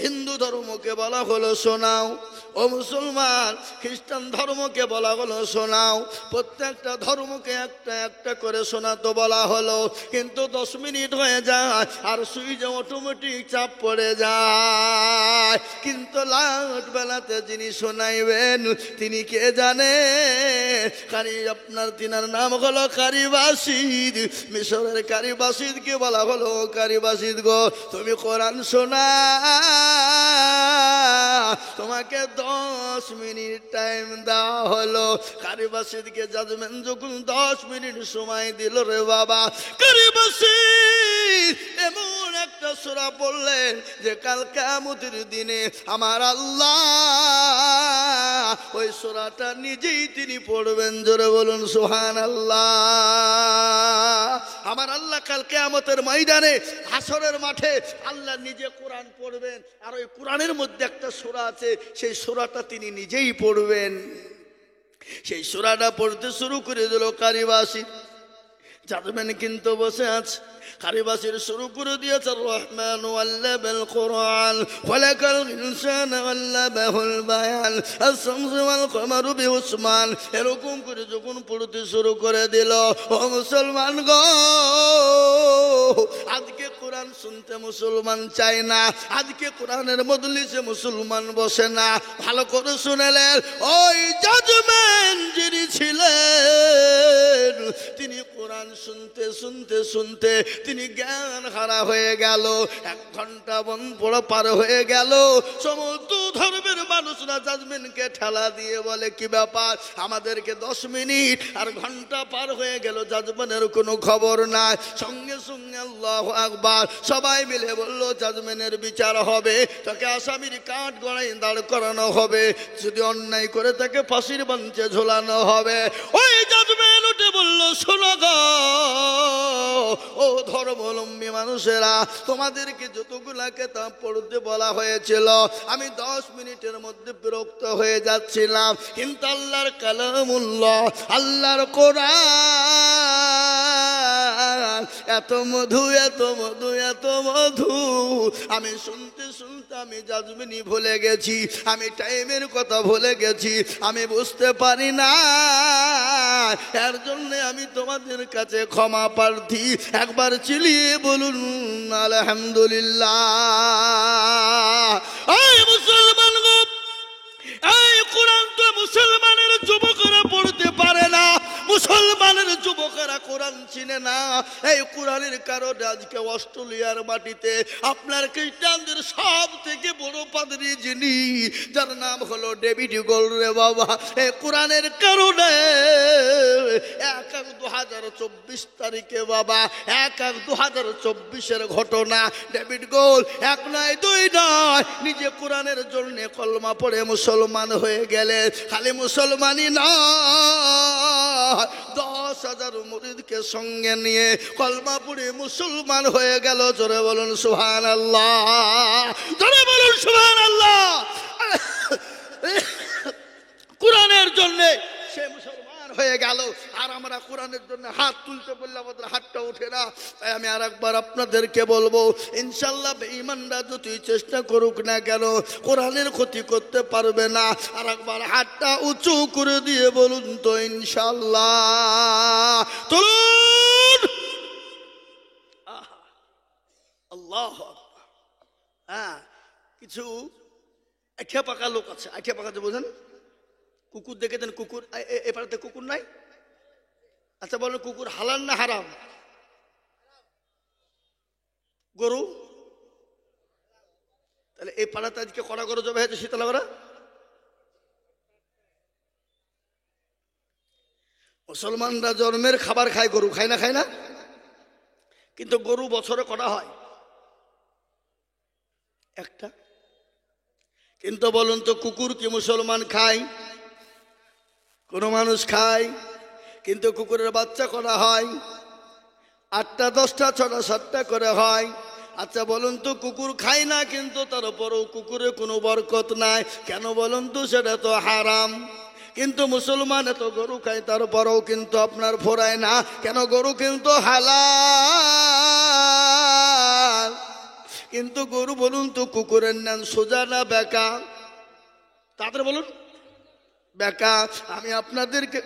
হিন্দু ধর্মকে বলা হলো শোনাও, ও মুসলমান খ্রিস্টান ধর্মকে বলা হলো শোনাও। প্রত্যেকটা ধর্মকে একটা একটা করে শোনাতে বলা হলো। কিন্তু 10 মিনিট হয়ে যায় আর সুইচে অটোমেটিক চাপ পড়ে যায়। কিন্তু লাস্ট বেলাতে যিনি শোনাইবেন তিনি কে জানে? আপনার তিনার নাম হলো কারি বাসিদ। মিশরের কারি বাসিদকে বলা হলো, কারি বাসিদ গো তুমি কোরআন শোনা, তোমাকে 10 মিনিট টাইম দেওয়া হলো। কারি বাসিদকে জাজমেন্ট যখন 10 মিনিট সময় দিল রে বাবা, কারি বাসিদ এমন একটা সূরা পড়লেন যে কাল কিয়ামতের দিনে আমার আল্লাহ ওই সূরাটা নিজেই তিনি পড়বেন। জোরে বলুন সুবহানাল্লাহ। আমার আল্লাহ কাল কিয়ামতের ময়দানে হাসরের মাঠে আল্লাহ নিজে কোরআন পড়বেন। আর ওই কোরআনের মধ্যে একটা সূরা আছে, সেই সূরাটা তিনি নিজেই পড়বেন। সেই সূরাটা পড়তে শুরু করে দিল কারি বাসিদ। জাজমেন্ট কিন্তু বসে আছে। কারি বাসিদ শুরু করে দিয়েছে রহমান আল্লামাল কোরআন খলাকাল ইনসান আল্লামাহুল বায়ান আশ-শামসু ওয়াল কমারু বিউসমান। এরকম করে যখন পড়তে শুরু করে দিল, ও মুসলমান গো, আজকে কোরআন শুনতে মুসলমান চায় না, আজকে কোরআনের মজলিসে মুসলমান বসে না। ভালো করে শুনেলেন, ওই জাজমেন্ট যিনি ছিলেন তিনি কোরআন শুনতে শুনতে শুনতে তিনি জ্ঞান হারা হয়ে গেল। 1 ঘন্টা পড়া পার হয়ে গেল। সমস্ত ধর্মের মানুষরা জাজমেন্টকে ঠেলা দিয়ে বলে কি ব্যাপার, আমাদেরকে 10 মিনিট আর ঘন্টা পার হয়ে গেল, জাজমেন্টের কোনো খবর নাই। সঙ্গে সঙ্গে আল্লাহু আকবার সবাই মিলে বলল জাজমেন্টের বিচার হবে, তাকে আসামির কাঠ গড়ায় দাঁড় করানো হবে, যদি অন্যায় করে তাকে ফাঁসির মঞ্চে ঝোলানো হবে। ওই জাজমেন্ট উঠে বলল শোনো গো, ও ধর্মাবলম্বী মানুষেরা, তোমাদেরকে যতগুলা কিতাব পড়তে বলা হয়েছিল আমি 10 মিনিটের মধ্যে বিরক্ত হয়ে যাচ্ছিলাম, কিন্তু আল্লাহর কালামুল্লাহ, আল্লাহর কোরআন এত মধু, এত মধু, এত মধু, আমি শুনতে শুনতে আমি জাজমেন্টই ভুলে গেছি, আমি টাইমের কথা ভুলে গেছি, আমি বুঝতে পারি না। এর জন্য আমি তোমাদের কাছে ক্ষমা প্রার্থী। একবার চিলিয়ে বলুন আলহামদুলিল্লাহ। এই মুসলমান গো, এই কোরআন তো মুসলমানের যুবকরা পড়তে পারে না, মুসলমানের যুবকেরা কোরআন চিনে না। এই কোরআনের কারণে আজকে অস্ট্রেলিয়ার মাটিতে আপনার খ্রিস্টানদের সব থেকে বড় পাদ্রী যিনি, যার নাম হলো ডেভিড গোল রে বাবা, এই কোরআনের কারণে 1/1/2024 তারিখে বাবা, 1/1/2024 ঘটনা। ডেভিড গোল 1 নয় 2 নয়, নিজে কোরআনের জন্য কলমা পড়ে মুসলমান হয়ে গেলেন। খালি মুসলমানই না, 10,000 মুরিদকে সঙ্গে নিয়ে কলমা পড়ে মুসলমান হয়ে গেল। জোরে বলুন সুবহানাল্লাহ, জোরে বলুন সুবহানাল্লাহ। কোরআনের জন্য সে মুসলমান হয়ে গেল। আর আমরা কোরআনের জন্য হাত তুলতে বললে আমাদের হাতটা ওঠে না। তাই আমি আর একবার আপনাদেরকে বলবো, ইনশাল্লাহ বেঈমানরা যতই চেষ্টা করুক না কেন কোরআনের ক্ষতি করতে পারবে না। আর একবার হাতটা উঁচু করে দিয়ে বলুন তো ইনশাল্লাহ। তুলুন আল্লাহ। হ্যাঁ, কিছু আঠা পাকা লোক আছে। আঠা পাকা যে বোঝেন, কুকুর দেখেছেন? কুকুর এ পাড়াতে কুকুর নাই? আচ্ছা বলো, কুকুর হালাল না হারাম? গরু? তাহলে এই পাড়াতে আজকে কড়া গরু জবাই হয়েছে শীতলা করা। মুসলমানরা জন্মের খাবার খায়, গরু খায় না? খায় না? কিন্তু গরু বছরে কটা হয়? একটা। কিন্তু বলুন তো কুকুর কি মুসলমান খায়? কোনো মানুষ খায়? কিন্তু কুকুরের বাচ্চা করা হয় 8টা 10টা 6টা 7টা করে হয়। আচ্ছা বলুন তো কুকুর খায় না, কিন্তু তারপরেও কুকুরে কোনো বরকত নাই কেন বলুন তো? সেটা তো হারাম। কিন্তু মুসলমান এত গরু খায়, তারপরেও কিন্তু আপনার ফোরায় না কেন? গরু কিন্তু হালাল। কিন্তু গরু বলুন তো কুকুরের নাম সোজা না বেঁকা? তাদের বলুন বেঁকা। আমি আপনাদেরকে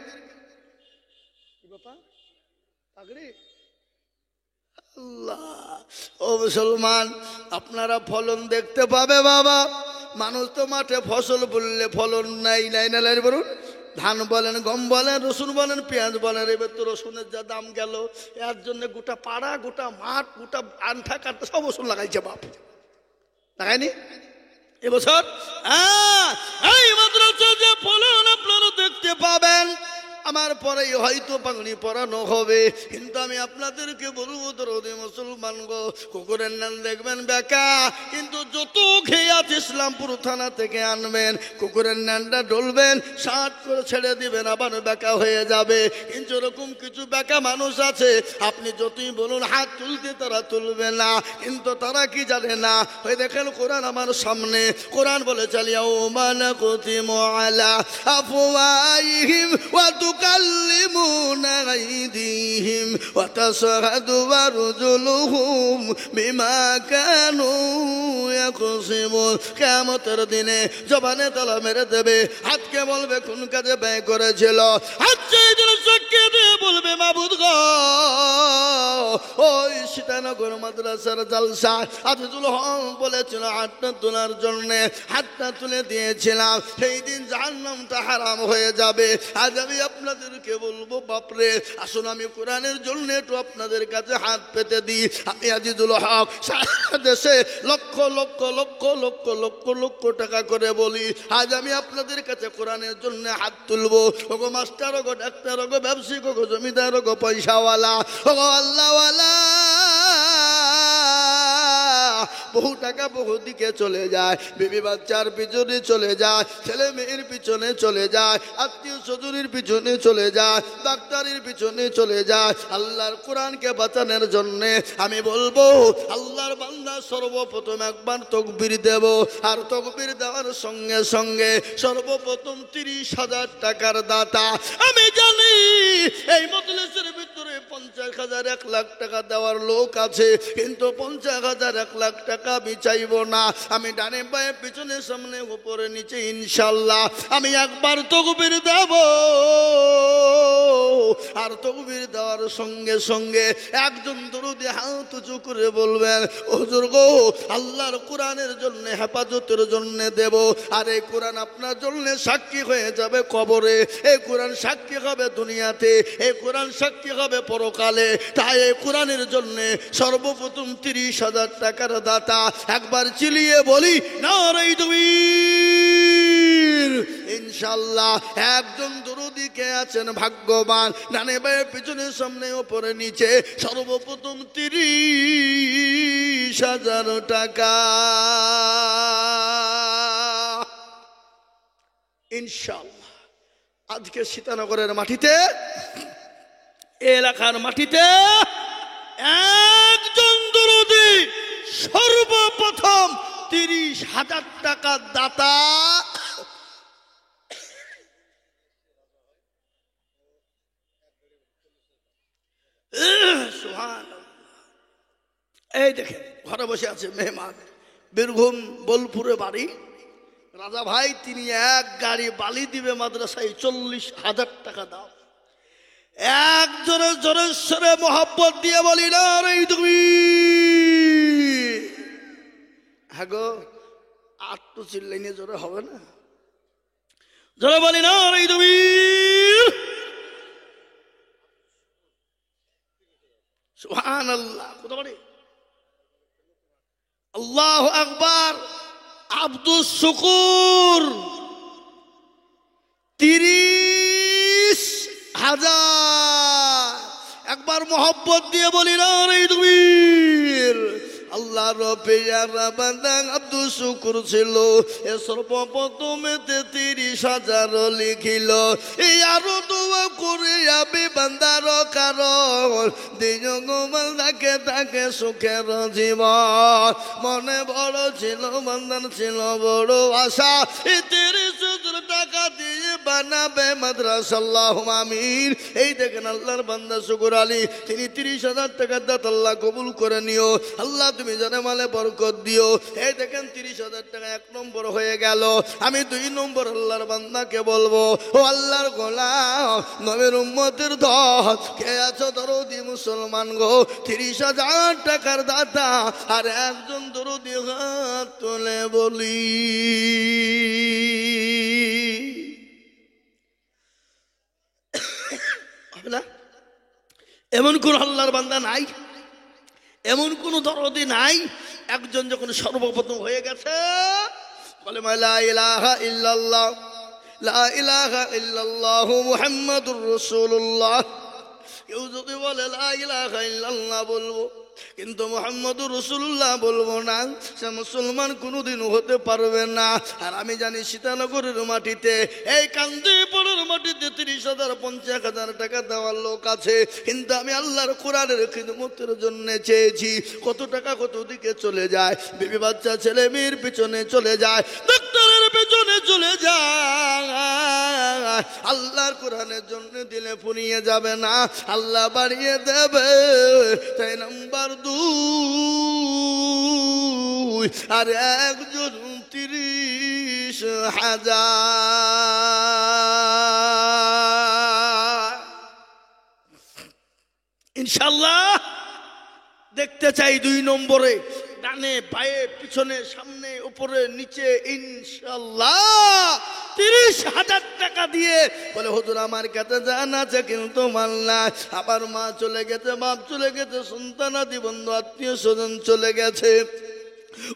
আল্লাহ ও মুসলমান, আপনারা ফলন দেখতে পাবে বাবা। মানুষ তো মাঠে ফসল বললে ফলন নাই নাই না লাই বলুন। ধান বলেন, গম বলেন, রসুন বলেন, পেঁয়াজ বলেন। এবার তো রসুনের যা দাম গেল, এর জন্য গোটা পাড়া, গোটা মাঠ, গোটা আনঠা কাঠা সব রসুন লাগাইছে বাপ। লাগায়নি এবছর? এই মাদ্রাসা যে ফলন আপনারা দেখতে পাবেন, আমার পরেই হয়তো পাগড়ি পরানো হবে। কিন্তু আমি আপনাদেরকে বলবো দরদে মুসলমান গো, কুকুরের নাম দেখবেন বেঁকা, কিন্তু যত খেয়াত ইসলামপুর থানা থেকে আনবেন কুকুরের নামটা ডলবেন, 60 করে ছেড়ে দিবেন, আবার বেঁকা হয়ে যাবে। কিন্তু এরকম কিছু বেঁকা মানুষ আছে, আপনি যতই বলুন হাত তুলতে তারা তুলবে না। কিন্তু তারা কি জানে না? ওই দেখেন কোরআন আমার সামনে, কোরআন বলে চালিয়াও মানা কুতিমু আলা আফওয়াহিম ওয়া তুকাল্লিমুনা আইদিহিম ওয়া তাশহাদু আরজুলুহুম বিমা কানু ইয়াকসিবুন। কিয়ামতের দিনে জবানে তালা মেরে দেবে, হাতকে বলবে কোন কাজে ব্যয় করেছিল। হাত সেই দিন সাক্ষী দিয়ে বলবে মাবুদ গো, ওই সীতানগর মাদ্রাসার জালসা আজিজুল হক বলেছিল হাতটা তোলার জন্য, হাতটা তুলে দিয়েছিলাম, সেই দিন জাহান্নামটা হারাম হয়ে যাবে। আজ আমি আপনাদেরকে বলবো বাপরে, আসুন আমি কোরআনের জন্য একটু আপনাদের কাছে হাত পেতে দিই। আমি আজিজুল হক সারা দেশে লক্ষ লক্ষ লক্ষ লক্ষ লক্ষ লক্ষ টাকা করে বলি, আজ আমি আপনাদের কাছে কোরআনের জন্য হাত তুলবো। ওগো মাস্টার, ওগো ডাক্তার, ওগো ব্যবসায়িক, ওগো জমিদার, ওগো পয়সাওয়ালা, ওগো আল্লাহওয়ালা, বহু টাকা বহু দিকে চলে যায়, বিবি বাচ্চার পিছনে চলে যায়, ছেলে মেয়ের পিছনে চলে যায়, আত্মীয় স্বজনের পিছনে চলে যায়, ডাক্তারের পিছনে চলে যায়। আল্লাহর কোরআনকে বাঁচানোর জন্যে আমি বলবো আল্লাহর বান্দা সর্বপ্রথম একবার তকবীর দেব, আর তকবীর দেওয়ার সঙ্গে সঙ্গে সর্বপ্রথম 30,000 টাকার দাতা। আমি জানি এই মজলিসের ভিতরে 50,000 1 লাখ টাকা দেওয়ার লোক আছে, কিন্তু 50,000 1 লাখ টাকা আমি চাইব না। আমি ডানে বায়ে পিছনে সামনে উপরে নিচে ইনশাল্লাহ আমি একবার তকবীর দেব, আর তকবীর দেওয়ার সঙ্গে সঙ্গে একজন দরুদি হাত উঁচু করে বলবেন হুজুর গো, আল্লাহর কোরআনের জন্য হেফাজতের জন্য দেব। আর এই কোরআন আপনার জন্য সাক্ষী হয়ে যাবে কবরে, এই কোরআন সাক্ষী হবে দুনিয়াতে, এই কোরআন সাক্ষী হবে পরকালে। তাই এই কোরআনের জন্য সর্বপ্রথম 30,000 টাকার দাতা একবার চিলিয়ে বলি নারে তাকবীর। ইনশাআল্লাহ একজন দরুদি কে আছেন ভাগ্যবান, ডানে বায়ে পিছনে সামনে উপরে নিচে সর্বপ্রথম 30,000 টাকা ইনশাআল্লাহ। আজকে সীতানগরের মাটিতে, এলাকার মাটিতে একজন দরুদি সর্বপ্রথম 30,000 টাকা দাতা এই দেখেন ঘরে বসে আছে মেহমান, বীরভূম বোলপুরে বাড়ি, রাজা ভাই, তিনি এক গাড়ি বালি দিবে মাদ্রাসায়, 40,000 টাকা দাও। এক জোরে জোরে সরে মোহাব্বত দিয়ে বলি না রে তুমি, হ্যাঁ গো, আটটু চিল্লাইনে জোরে হবে না, জোরে বলি না রে তুমি। সুবহানাল্লাহ, কোথা বাড়ি? আল্লাহু আকবার। আব্দুস শুকুর 30,000, একবার মোহাব্বত দিয়ে বলি না রে তুমি। আল্লাহ রব্বে ইয়া রাব্বানা আব্দুল শুকুর ছিল এ সর্বপ্রথমেতে 30,000 লিখিল এই আরো দোয়া করে আমি বান্দার কারণ দিন গোমাল তাকে সুখের জীবন মনে বড় ছিল বান্দার ছিল বড় আশা এই 30,000 টাকা দিয়ে বানাবে মাদ্রাসা আল্লাহুম্মা আমিন। এই দেখেন আল্লাহর বান্দা শুকুর আলী তিনি 30,000 টাকা দাত আল্লাহ কবুল করে নিও আল্লাহ তুমি জানে মালে বরকত দিও। এই দেখেন 30,000 টাকা 1 নম্বর হয়ে গেল। আমি 2 নম্বর আল্লাহর বান্দাকে বলবো ও আল্লাহর গোলাম নবীর উম্মতের দল কে আছো দরদি মুসলমান গো 30,000 টাকার দাতা আর একজন দরদি হাত তুলে বলি না এমন কোন আল্লাহর বান্দা নাই এমন কোন দরদি নাই একজন যখন সর্বপ্রথম হয়ে গেছে বলে লা ইলাহা ইল্লাল্লাহ লা ইলাহা ইল্লাল্লাহু মুহাম্মাদুর রাসূলুল্লাহ কেউ যদি বলে লা ইলাহা ইল্লাল্লাহ বলবো কিন্তু মুহাম্মাদুর রাসূলুল্লাহ বলবো না সে মুসলমান কোনোদিন হতে পারবে না। আর আমি জানি সীতানগরের মাটিতে এই কান্দিপুরের মাটিতে 30,000 50,000 টাকা দেওয়ার লোক আছে কিন্তু আমি আল্লাহর কোরআনের খিদমতের জন্য চেয়েছি কত টাকা কত দিকে চলে যায় বিবি বাচ্চা ছেলে মেয়ের পিছনে চলে যায় ডাক্তারের পিছনে চলে যায় আল্লাহর কোরআনের জন্য দিলে ফুরিয়ে যাবে না আল্লাহ বাড়িয়ে দেবে। তাই নাম্বার 2 আর একজন 30,000 ইনশাআল্লাহ দেখতে চাই 2 নম্বরে ডানে বায়ে পিছনে সামনে উপরে নিচে ইনশাআল্লাহ 30,000 টাকা দিয়ে বলে হুজুর আমার কাছে জান আছে কিন্তু মাল না আবার মা চলে গেছে বাপ চলে গেছে সন্তানাদি বন্ধু আত্মীয় স্বজন চলে গেছে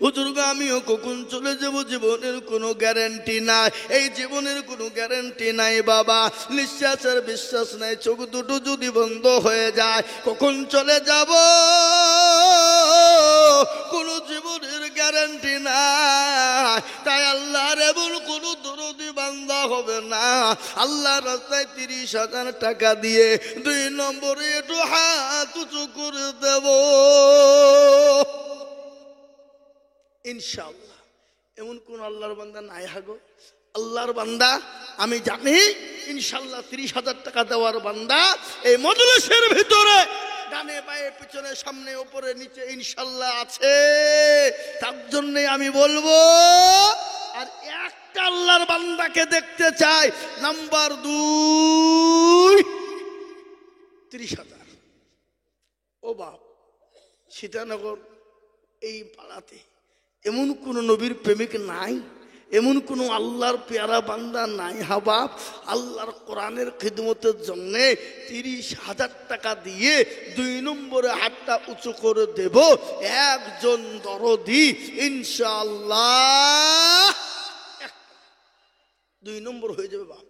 হুজুর আমিও কখন চলে যাব জীবনের কোনো গ্যারান্টি নাই এই জীবনের কোনো গ্যারান্টি নাই বাবা নিঃশ্বাসের বিশ্বাস নাই চোখ দুটো যদি বন্ধ হয়ে যায় কখন চলে যাব কোনো জীবনের গ্যারান্টি নাই। তাই আল্লাহর এমন কোনো দরদি বান্দা হবে না আল্লাহর রাস্তায় 30,000 টাকা দিয়ে 2 নম্বরে একটু হাত উঁচু করে দেব ইনশাআল্লাহ। এমন কোন আল্লাহর বান্দা নাই হাগো আল্লাহর বান্দা আমি জানি ইনশাআল্লাহ 30,000 টাকা দেওয়ার বান্দা এই মজলিসের ভিতরে ডানে বায়ে পিছনে সামনে উপরে নিচে ইনশাআল্লাহ আছে। তার জন্য আমি বলবো আর একটা আল্লাহর বান্দাকে দেখতে চাই নাম্বার 2 30,000 ও বাপ সীতানগর এই পাড়াতে এমন কোন নবীর প্রেমিক নাই এমন কোন আল্লাহর পেয়ারা বান্দা নাই হাবাব আল্লাহর কোরআনের খিদমতের জন্য 30,000 টাকা দিয়ে 2 নম্বরে হাতটা উঁচু করে দেব একজন দরদি ইনশাআল্লাহ 2 নম্বর হয়ে যাবে বাপ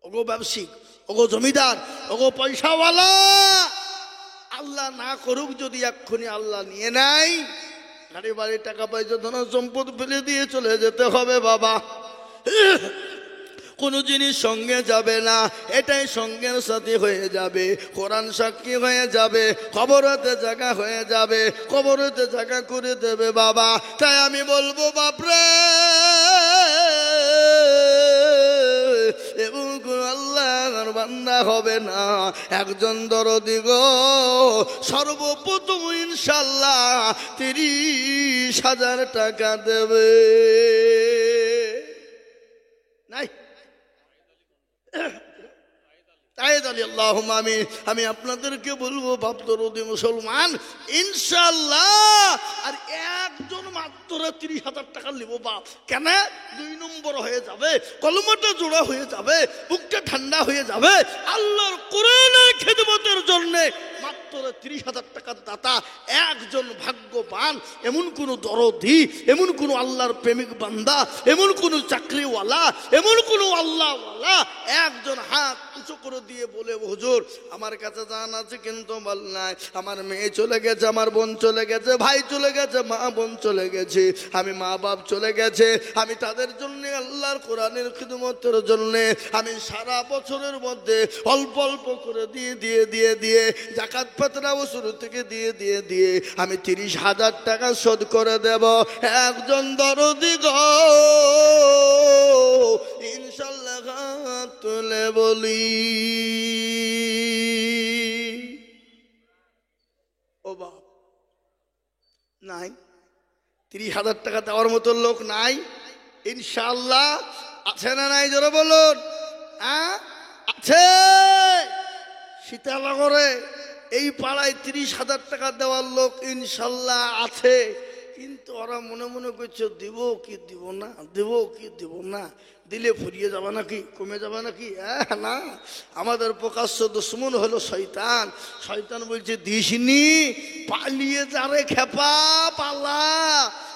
ওগো ব্যবসায়িক ওগো জমিদার ওগো পয়সাওয়ালা আল্লাহ না করুক যদি এক্ষুনি আল্লাহ নিয়ে নাই গাড়ি বাড়ি টাকা পয়সা ধন সম্পদ ফেলে দিয়ে চলে যেতে হবে বাবা কোনো জিনিস সঙ্গে যাবে না এটাই সঙ্গের সাথী হয়ে যাবে কোরআন সাক্ষী হয়ে যাবে কবরেতে জায়গা হয়ে যাবে কবরেতে জায়গা করে দেবে বাবা। তাই আমি বলবো বাপরে এবং আল্লাহর বান্দা হবে না একজন দরদি গো সর্বপ্রথম ইনশাআল্লাহ 30,000 টাকা দেবে নাই আল্লাহুম্মা আমিন। আমি আপনাদেরকে বলবো বাপ দরদি মুসলমান ইনশাআল্লাহ আর একজন মাত্র 30,000 টাকা নিব বাপ কেন 2 নম্বর হয়ে যাবে কলমাটা জোড়া হয়ে যাবে বুকটা ঠান্ডা হয়ে যাবে আল্লাহর কোরআনের খিদমতের জন্য মাত্র বছরে 30,000 টাকার দাতা একজন ভাগ্যবান, এমন কোন দরদি, এমন কোন আল্লাহর প্রেমিক বান্দা, এমন কোন চাকরিওয়ালা, এমন কোন আল্লাহওয়ালা একজন হাত উঁচু করে দিয়ে বলে, হুজুর আমার কাছে জান আছে কিন্তু মাল নাই, আমার মেয়ে চলে গেছে, আমার বোন চলে গেছে, ভাই চলে গেছে, মা বোন চলে গেছে, আমি মা বাপ চলে গেছে, আমি তাদের জন্য আল্লাহর কোরআনের খিদমতের জন্য আমি সারা বছরের মধ্যে অল্প অল্প করে দিয়ে যাকাত ফিতরাও শুরু থেকে দিয়ে আমি 30,000 টাকা শোধ করে দেব। একজন দরদি গো ইনশাআল্লাহ হাত তুলে বলি। ও বাপ, নাই 30,000 টাকা দেওয়ার মতো লোক নাই? ইনশাআল্লাহ আছে না নাই? জোরে বলুন। আছে। সীতানগরে এই পাড়ায় 30,000 টাকা দেওয়ার লোক ইনশাল্লাহ আছে, কিন্তু ওরা মনে মনে করছে দিব কি দিব না, দেব কি দিব না, দিলে ফুরিয়ে যাবে নাকি, কমে যাবে নাকি? না, আমাদের প্রকাশ্য দুশ্মন হলো শয়তান। শয়তান বলছে দিসনি, পালিয়ে যারে খেপা পালা।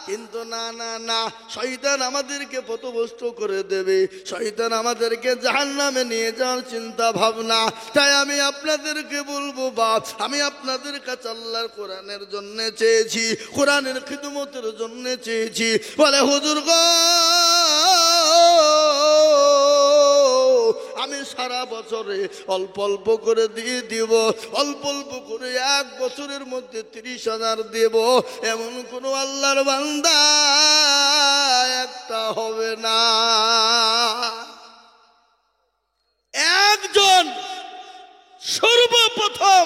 কিন্তু না না না, শয়তান আমাদেরকে পথভ্রষ্ট করে দেবে, শয়তান আমাদেরকে জাহান্নামে নিয়ে যাওয়ার চিন্তা ভাবনা। তাই আমি আপনাদেরকে বলবো বাপ, আমি আপনাদের কাছে আল্লাহর কোরআনের জন্য চেয়েছি, কোরআনের খিদমতের জন্য চেয়েছি। বলে হুজুর গো আমি সারা বছরে অল্প অল্প করে দিয়ে দিব, অল্প অল্প করে 1 বছরের মধ্যে 30,000 দেব। এমন কোন আল্লাহর বান্দা একটা হবে না। একজন সর্বপ্রথম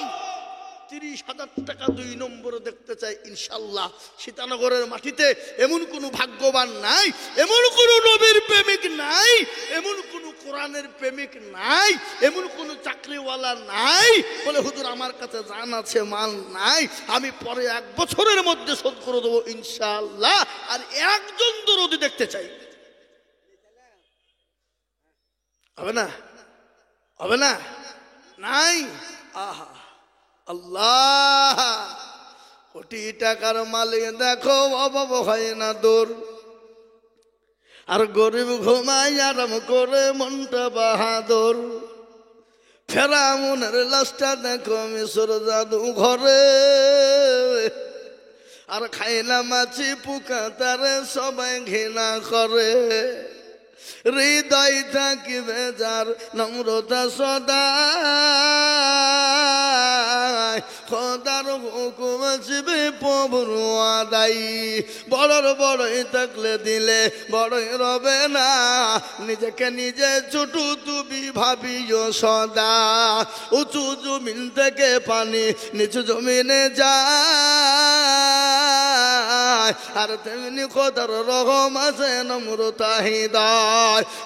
30,000 টাকা 2 নম্বরে দেখতে চাই ইনশাল্লাহ। সীতানগরের মাটিতে এমন কোন ভাগ্যবান নাই, এমন কোন নবীর প্রেমিক নাই, এমন কোন কোরআনের প্রেমিক নাই, এমন কোন চাকরিওয়ালা নাই বলে হুজুর আমার কাছে জান আছে মাল নাই, আমি পরে 1 বছরের মধ্যে শোধ করে দেবো ইনশাল্লাহ। আর একজন দরদি দেখতে চাই। হবে না? হবে না? নাই। আহা আল্লাহ, কোটি টাকার মালিক দেখো অভাব হয় না দূর, আর গরিব ঘুমাই আরাম করে মনটা বাহাদুর। ফেরাউনের লাশটা দেখো মিশর জাদু ঘরে, আর খাইলা মাছি পোকা তারে সবাই ঘৃণা করে। হৃদয় থাকিবে যার নম্রতা সদা, খোদার হুকুম আসবে প্রভুর আদায়। বড়র বড়ই থাকলে দিলে বড়ই রবে না, নিজেকে নিজে ছোট তুমি ভাবিও সদা। উঁচু জমিন থেকে পানি নিচু জমিনে যায়, আর তেমনি খোদার রহম আছে নম্রতা হৃদয়।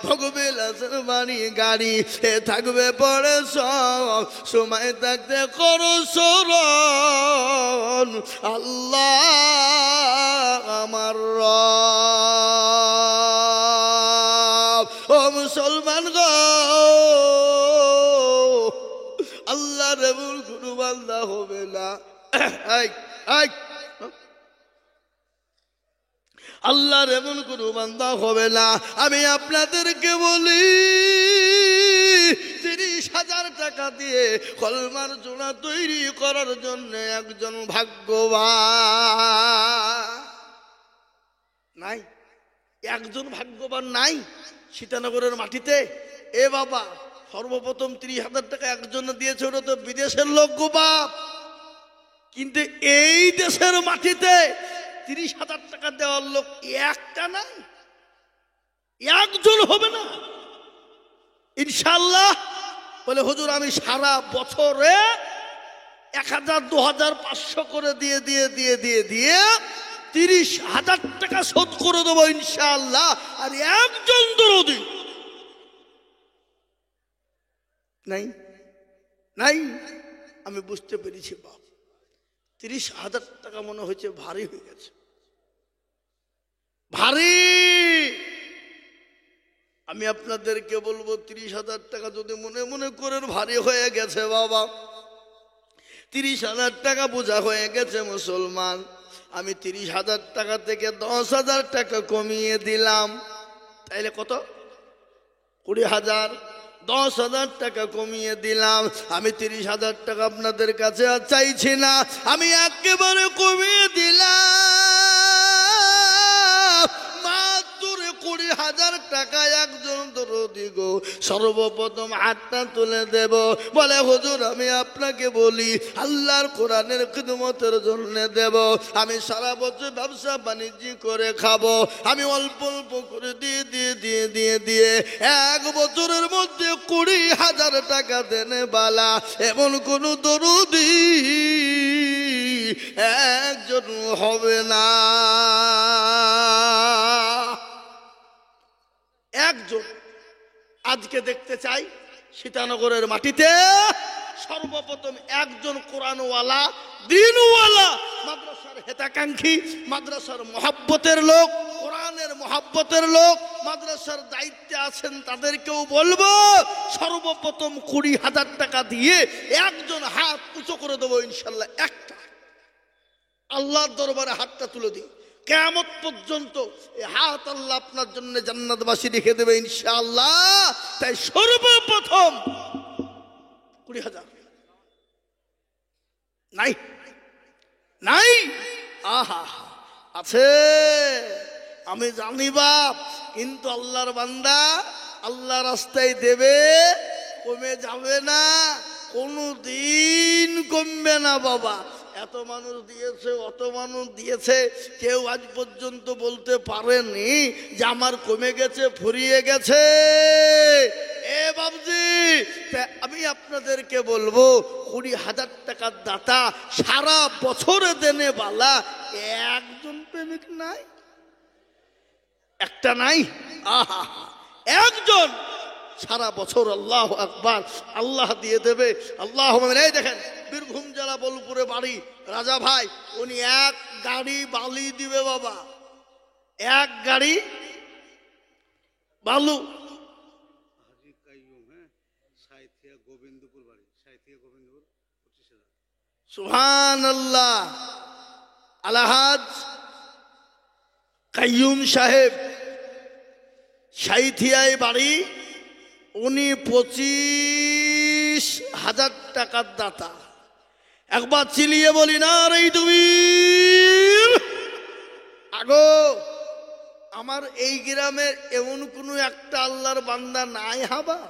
ভোগবিলাসের বাড়ি গাড়ি এ থাকবে পরে সব, সময় থাকতে করো শরণ আল্লাহ আমার রব। ও মুসলমান গো, আল্লাহর এমন কোনো বান্দা হবে না, আল্লাহর এমন কোনো বান্দা হবে না। আমি আপনাদেরকে বলি 30,000 টাকা দিয়ে কলমার জোড়া তৈরি করার জন্য একজন ভাগ্যবান নাই, একজন ভাগ্যবান নাই সীতানগরের মাটিতে। এ বাবা, সর্বপ্রথম 30,000 টাকা একজন দিয়েছে, ওটা তো বিদেশের লোক গো বাপ। কিন্তু এই দেশের মাটিতে 30,000 টাকা দেওয়ার লোক একটা নাই, একজন হবে না ইনশাল্লাহ। বলে হুজুর আমি সারা বছরে 1,000, 2,000, 500 করে দিয়ে 30,000 টাকা শোধ করে দেবো ইনশাল্লাহ। আর একজন দরদি নাই, নাই। আমি বুঝতে পেরেছি বাপ, 30,000 টাকা মনে হচ্ছে ভারী হয়ে গেছে, ভারী। আমি আপনাদেরকে বলবো 30,000 টাকা যদি মনে মনে করেন ভারী হয়ে গেছে বাবা, 30,000 টাকা বোঝা হয়ে গেছে মুসলমান, আমি 30,000 টাকা থেকে 10,000 টাকা কমিয়ে দিলাম, তাইলে কত? 20,000। 10,000 টাকা কমিয়ে দিলাম। আমি 30,000 টাকা আপনাদের কাছে আর চাইছি না, আমি একেবারে কমিয়ে দিলাম মাত্র 20,000 টাকা। একজন দরদি গো সর্বপ্রথম হাতটা তুলে দেব, বলে হুজুর আমি আপনাকে বলি আল্লাহর কোরআনের খিদমতের জন্য দেব, আমি সারা বছর ব্যবসা বাণিজ্য করে খাবো, আমি অল্প অল্প করে দিয়ে দিয়ে দিয়ে দিয়ে দিয়ে 1 বছরের মধ্যে 20,000 টাকা দেনে বালা এমন কোন দরদি একজন হবে না। একজন আজকে দেখতে চাই সীতানগরের মাটিতে সর্বপ্রথম একজন কোরআনওয়ালা, দিনওয়ালা, মাদ্রাসার হেতাকাঙ্ক্ষী, মাদ্রাসার মহাব্বতের লোক, কোরআনের মহাব্বতের লোক, মাদ্রাসার দায়িত্বে আছেন তাদেরকেও বলবো সর্বপ্রথম 20,000 টাকা দিয়ে একজন হাত উঁচু করে দেবো ইনশাল্লাহ। একটা আল্লাহর দরবারে হাতটা তুলে দিই, কিয়ামত পর্যন্ত এই হাত আল্লাহ আপনার জন্য জান্নাতবাসী রেখে দেবে ইনশাআল্লাহ। তাই সর্বপ্রথম 20,000 নাই নাই, আহা আছে আমি জানি বাপ, কিন্তু আল্লাহর বান্দা আল্লাহ রাস্তায় দেবে, কমে যাবে না, কোনো দিন কমবে না বাবা। এত মানুষ দিয়েছে, অত মানুষ দিয়েছে, কেউ আজ পর্যন্ত বলতে পারেনি যে আমার কমে গেছে, ফুরিয়ে গেছে। এ বাবজি, আমি আপনাদেরকে বলবো 20,000 টাকার দাতা সারা বছরে দেনে বালা একজন প্রেমিক নাই, একটা নাই, আহা একজন সারা বছর আল্লাহু আকবার আল্লাহ দিয়ে দেবে। আল্লাহ এই দেখেন বীরভূম জেলা বোলপুরে বাড়ি রাজা ভাই, উনি 1 গাড়ি বালি দিবে বাবা, 1 গাড়ি বালু। সুবহানাল্লাহ। আলহাজ কাইয়ুম সাহেব সাইথিয়ায় বাড়ি, উনি 25,000 টাকার দাতা। একবার চিলিয়ে বলি না রে তুমি আগো। আমার এই গ্রামের এমন কোনো একটা আল্লাহর বান্দা নাই হাবা,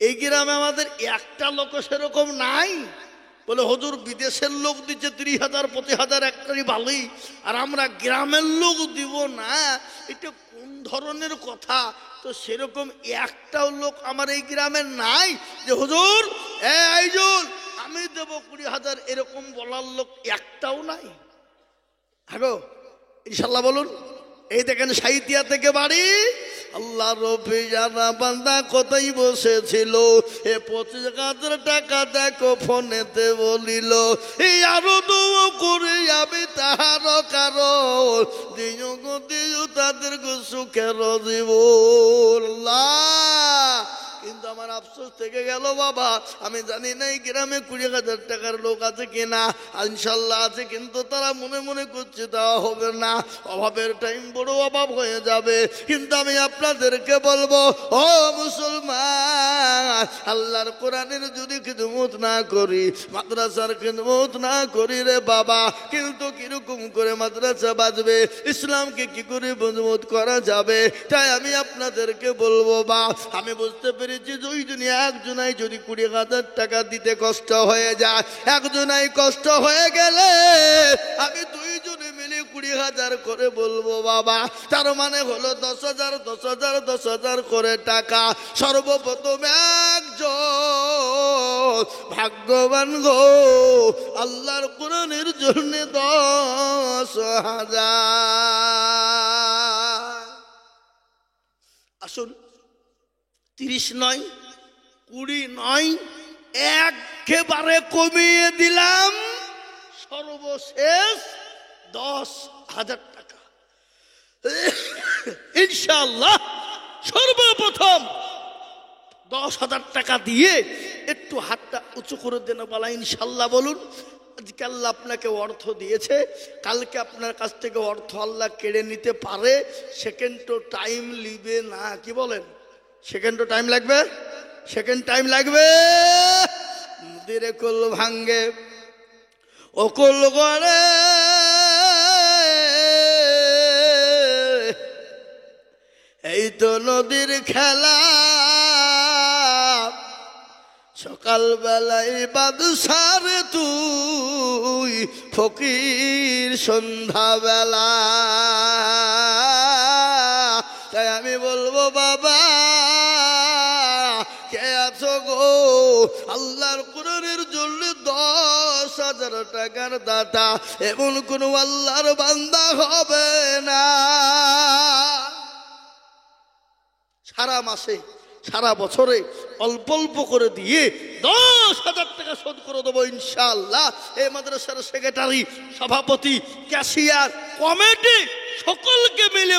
এই গ্রামে আমাদের একটা লোক সেরকম নাই বলে হুজুর বিদেশের লোক দিচ্ছে 30,000 25,000 একটাই ভালোই, আর আমরা গ্রামের লোক দিব না, এটা কোন ধরনের কথা? তো সেরকম একটাও লোক আমার এই গ্রামে নাই যে হুজুর এইজন আমি দেব 20,000, এরকম বলার লোক একটাও নাই। আগো ইনশাল্লাহ বলুন। এই দেখেন সাইতিয়া থেকে বাড়ি, আল্লাহ রবি জানা বান্দা কোথায় বসেছিল, এ 25,000 টাকা দেখো ফোনেতে বলিল, এই আরো তো করে যাবে তাহার কারণ দিও গো দিও তাদের সুখের জীবন। কিন্তু আমার আফসোস থেকে গেল বাবা, আমি জানি না এই গ্রামে 20,000 টাকার লোক আছে কিনা, ইনশাল্লাহ আছে, কিন্তু তারা মনে মনে করছে দেওয়া হবে না, অভাবের টাইম বড় অভাব হয়ে যাবে। কিন্তু আমি আপনাদেরকে বলবো ও মুসলমান, আল্লাহর কোরআনের যদি খিদমত না করি, মাদ্রাসার খিদমত না করি রে বাবা, কিন্তু কিরকম করে মাদ্রাসা বাজবে, ইসলামকে কি করে মজবুত করা যাবে? তাই আমি আপনাদেরকে বলবো বা আমি বুঝতে পেরেছি দুই দুনিয়া একজনাই যদি 20,000 টাকা দিতে কষ্ট হয়ে যায়, একজনাই কষ্ট হয়ে গেলে আমি 2 জনে মিলে 20,000 করে বলবো বাবা, তার মানে হলো 10,000 10,000 10,000 করে টাকা। সর্বপ্রথম একজন ভাগ্যবান গো আল্লাহর কোরআনের জন্য 10,000। আসুন 30 নয় 20 নয়, একেবারে কমিয়ে দিলাম সর্বশেষ 10,000 টাকা ইনশাআল্লাহ। সর্বপ্রথম 10,000 টাকা দিয়ে একটু হাতটা উঁচু করে দেন বলা ইনশাল্লাহ বলুন। আজকে আল্লাহ আপনাকে অর্থ দিয়েছে, কালকে আপনার কাছ থেকে অর্থ আল্লাহ কেড়ে নিতে পারে, সেকেন্ডও টাইম লিবে না। কি বলেন? সেকেন্ডও টাইম লাগবে? সেকেন্ড টাইম লাগবে। নদীরে কুল ভাঙ্গে ও কুল গড়ে, এই তো নদীর খেলা। সকালবেলায় বাদশার তুই ফকির সন্ধ্যাবেলা। তাই আমি বলবো বাবা কে আছো গো, আল্লাহর কোরআনের জন্য 10,000 টাকার দাতা এমন কোন আল্লাহর বান্দা হবে না। সারা মাসে সারা বছরে অল্প অল্প করে দিয়ে 10,000 টাকা শোধ করে দেবো ইনশাআল্লাহ। এই মাদ্রাসার সেক্রেটারি, সভাপতি, ক্যাশিয়ার, কমিটি সকলকে মিলে